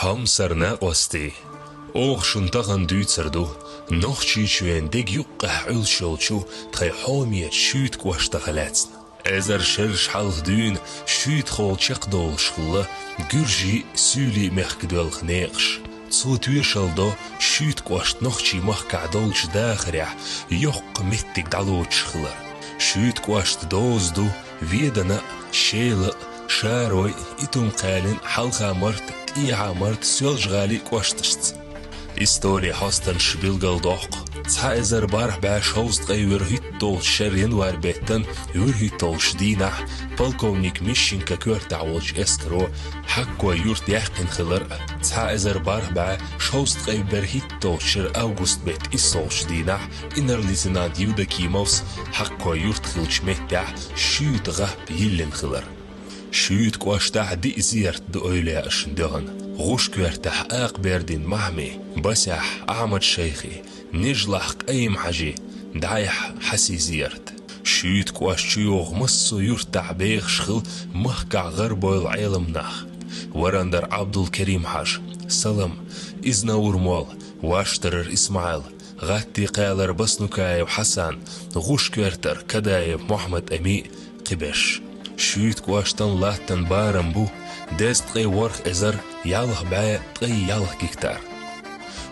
Ham sarna osti. Och shuntagan duitsardu. Noch chichuen deg yuqqah ulsholchu tkhai homiet shüt gwashtagalatsn. Ezer shirsh halch dün shüt khol chaqdol shkhla gurji süli mechgdol khneqsh. Zu tuishaldo shüt gwasht noch chi mach kadol chdaghrah yoq mittig daluch khla. Shüt gwasht dozdu wiedana shela شاروي إتوم قالن حلقة مرت إيها مرت سيلج غالي كواشتشت إستولي حاستن شبيلغل دوق تها إزر بارح باش هوست غيور هيتول شرين واربيتن يور هيتول شدينة بالكونيك ميشين ككور تعوج إسكرو حقو يورت يحقن خلر تها إزر بارح باش هوست غيور هيتول شر أوغوست بيت إسول شدينة إنر ليزناد يودا كيموس حقو يورت خلش ميتع شيوت غاب يلين خلر شوت قواشتاح دي زيارت دؤيلة أشندغن غوش كوارتاح بردين محمي بسح أحمد شيخي نجلح قيم حاجي دايح حسي زيارت شوت قواشتيوغ مصو يرتاح بيغ شخل مخكع غربو العالم ناخ ورندر عبد الكريم حاج سلام إزنا ورمول واشترر إسماعيل غاتي قالر بسنوكاي وحسن غوش كوارتر كداي محمد أمي قبش شوت قواشتن لاتن بارم بو دست قي ورخ ازر يالخ باية قي يالخ كيكتار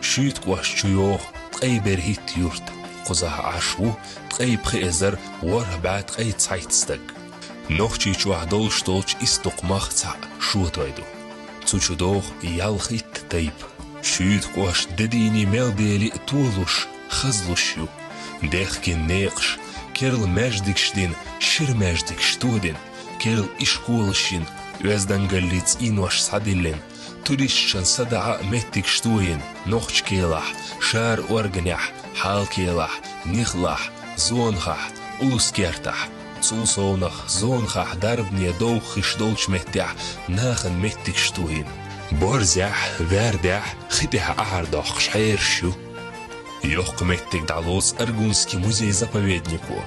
شوت قواشتيوخ قي برهيت يورت قزح عشو قي بخي ازر ورخ باية قي تسايتستق نوخشي چوح دولش دولش استق مخصع شو تويدو تسوچو دوخ يالخيت تيب شوت قواش دديني ميلبيلي تولوش خزلوشيو ديخكين نيقش كيرل ماجدكشدين شير ماجدكشتودين كيرل إشكولشين وزدن قليت إنوش صديلين تريششن صدعا متكشتوين نوخش كيلح شار ورغنيح حال كيلح نخلح زونخح أولوس كيرتح صوصونخ زونخح دربني دوخش دولش متح ناخن متكشتوين بورزح وردح خدح أعردخ شحيرشو يوق متك دعلوس أرجونسكي مузей заповеднику.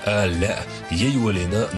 А لا يولينا